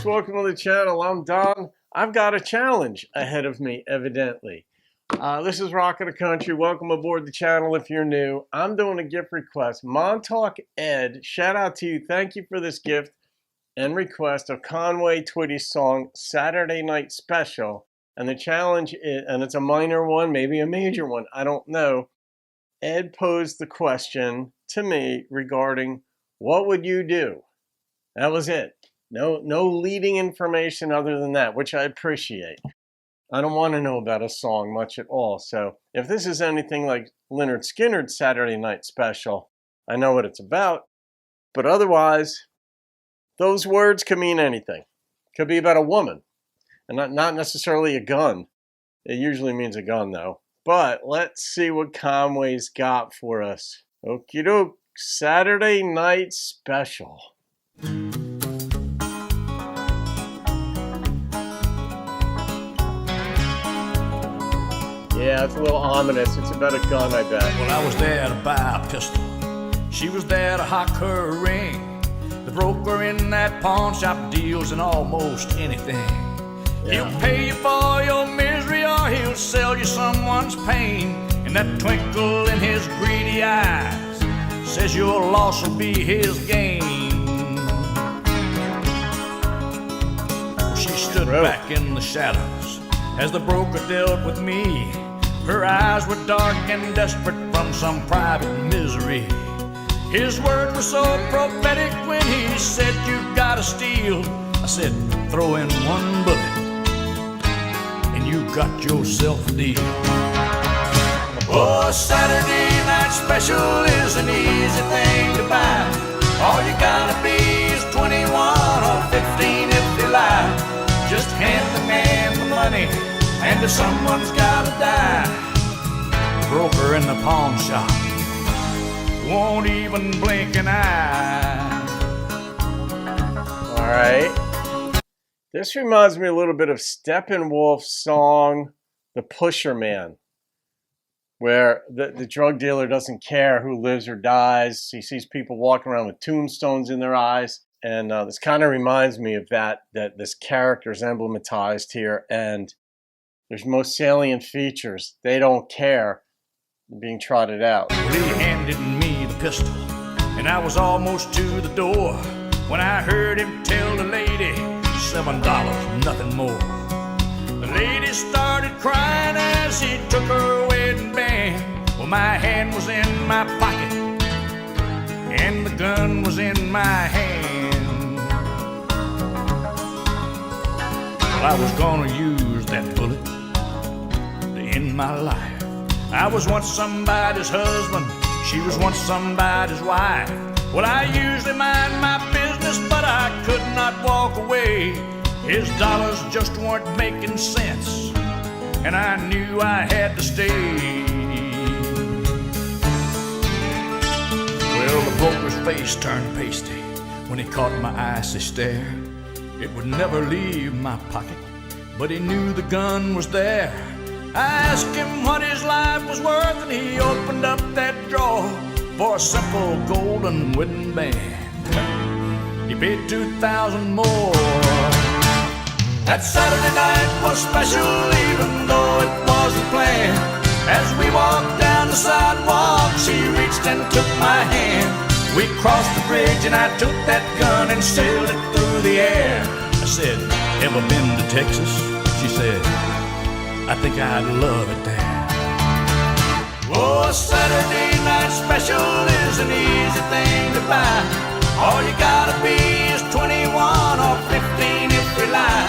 folks, welcome to the channel. I'm Don. I've got a challenge ahead of me, evidently. This is Rockin' the Country. Welcome aboard the channel if you're new. I'm doing a gift request. Montauk Ed, shout out to you. Thank you for this gift and request of Conway Twitty's song, Saturday Night Special. And the challenge is, and it's a minor one, maybe a major one, I don't know. Ed posed the question to me regarding, what would you do? That was it. No leading information other than that, which I appreciate. I don't want to know about a song much at all. So if this is anything like Lynyrd Skynyrd's Saturday Night Special, I know what it's about. But otherwise, those words could mean anything. Could be about a woman, and not necessarily a gun. It usually means a gun, though. But let's see what Conway's got for us. Okie doke, Saturday Night Special. Yeah, it's a little ominous. It's about a gun, I bet. Well, I was there to buy a pistol. She was there to hock her ring. The broker in that pawn shop deals in almost anything. Yeah. He'll pay you for your misery or he'll sell you someone's pain. And that twinkle in his greedy eyes says your loss will be his gain. She stood back in the shadows as the broker dealt with me. Her eyes were dark and desperate from some private misery. His words were so prophetic when he said, "You gotta steal." I said, "Throw in one bullet and you got yourself a deal." Oh, Saturday Night Special is an easy thing to buy. All you gotta be is 21 or 15 if you lie. Just hand the man the money, and if someone's gotta die, the broker in the pawn shop won't even blink an eye. All right. This reminds me a little bit of Steppenwolf's song, The Pusher Man, where the drug dealer doesn't care who lives or dies. He sees people walking around with tombstones in their eyes. And this kind of reminds me of that this character is emblematized here. And there's most salient features. They don't care being trotted out. Well, he handed me the pistol, and I was almost to the door when I heard him tell the lady, $7, nothing more. The lady started crying as he took her wedding band. Well, my hand was in my pocket, and the gun was in my hand. Well, I was gonna use that bullet to end my life. I was once somebody's husband, she was once somebody's wife. Well, I usually mind my business, but I could not walk away. His dollars just weren't making sense, and I knew I had to stay. Well, the broker's face turned pasty when he caught my icy stare. It would never leave my pocket, but he knew the gun was there. I asked him what his life was worth, and he opened up that drawer for a simple golden wedding band. He paid $2,000 more. That Saturday night was special, even though it wasn't planned. As we walked down the sidewalk, she reached and took my hand. We crossed the bridge and I took that gun and sailed it through the air. I said, "Ever been to Texas?" She said, "I think I'd love it there." Oh, Saturday Night Special is an easy thing to buy. All you gotta be is 21 or 15 if you lie.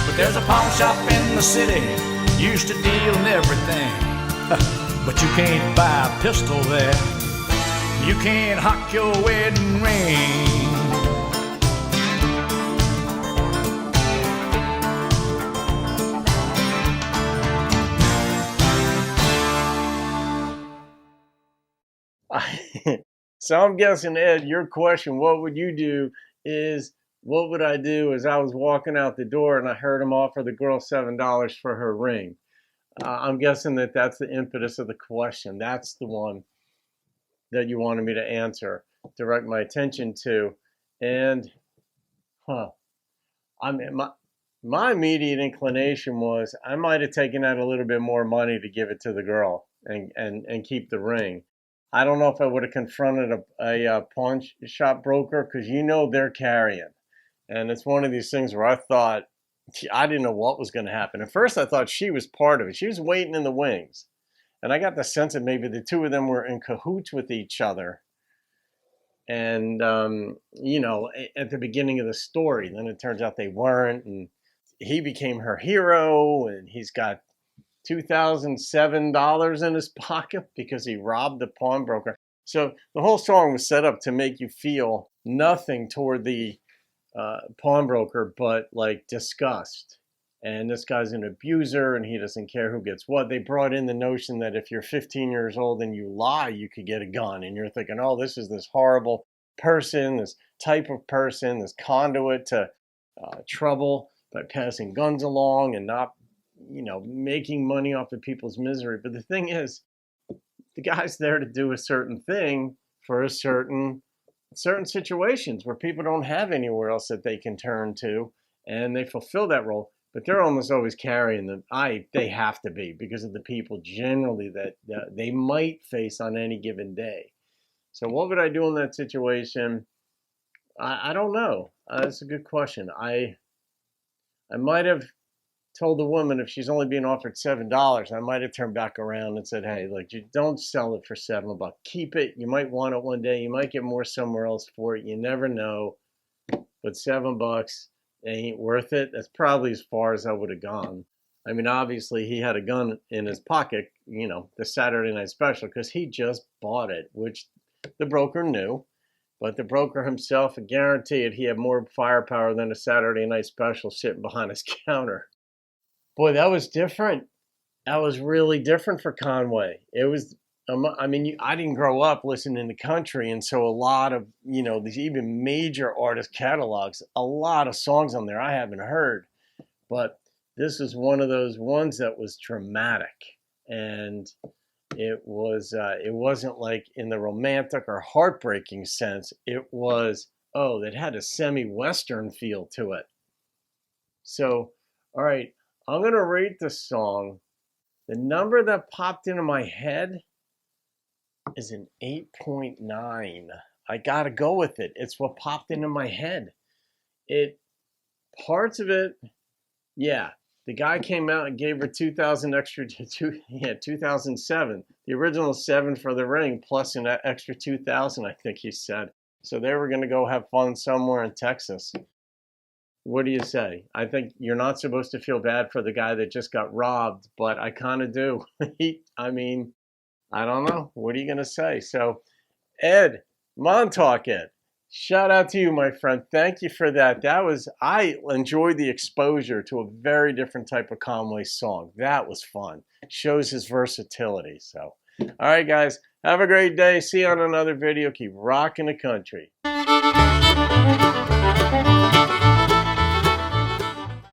But there's a pawn shop in the city used to deal in everything. But you can't buy a pistol there. You can't hock your wedding ring. So I'm guessing, Ed, your question, what would you do, is what would I do as I was walking out the door and I heard him offer the girl $7 for her ring? I'm guessing that that's the impetus of the question. That's the one that you wanted me to answer, direct my attention to. And, I mean, my immediate inclination was I might have taken out a little bit more money to give it to the girl and keep the ring. I don't know if I would have confronted a pawn shop broker, because you know they're carrying. And it's one of these things where I thought, I didn't know what was going to happen. At first, I thought she was part of it. She was waiting in the wings. And I got the sense that maybe the two of them were in cahoots with each other. And, you know, at the beginning of the story, then it turns out they weren't. And he became her hero, and he's got $2,007 in his pocket because he robbed the pawnbroker. So the whole song was set up to make you feel nothing toward the pawnbroker but like disgust. And this guy's an abuser and he doesn't care who gets what. They brought in the notion that if you're 15 years old and you lie, you could get a gun. And you're thinking, oh, this is this horrible person, this type of person, this conduit to trouble by passing guns along and not, you know, making money off of people's misery. But the thing is, the guy's there to do a certain thing for a certain situations where people don't have anywhere else that they can turn to, and they fulfill that role. But they're almost always carrying them. They have to be, because of the people generally that they might face on any given day. So what would I do in that situation? I don't know. That's a good question. I might have told the woman, if she's only being offered $7, I might have turned back around and said, hey, like, you don't sell it for $7. Keep it. You might want it one day. You might get more somewhere else for it. You never know. But $7 ain't worth it. That's probably as far as I would have gone. I mean, obviously, he had a gun in his pocket, you know, the Saturday night special, because he just bought it, which the broker knew. But the broker himself guaranteed he had more firepower than a Saturday night special sitting behind his counter. Boy, that was different. That was really different for Conway. It was, I mean, I didn't grow up listening to country, and so a lot of, you know, these even major artist catalogs, a lot of songs on there I haven't heard. But this is one of those ones that was dramatic, and it wasn't like in the romantic or heartbreaking sense. It was, oh, that had a semi-Western feel to it. So, all right, I'm going to rate this song. The number that popped into my head is an 8.9. I got to go with it. It's what popped into my head. Parts of it, yeah. The guy came out and gave her 2,000 extra, 2,007. The original 7 for the ring, plus an extra 2,000, I think he said. So they were going to go have fun somewhere in Texas. What do you say? I think you're not supposed to feel bad for the guy that just got robbed, but I kind of do. I mean, I don't know. What are you going to say? So, Ed, Montauk Ed, shout out to you, my friend. Thank you for that. I enjoyed the exposure to a very different type of Conway song. That was fun. It shows his versatility. So, all right, guys, have a great day. See you on another video. Keep rocking the country.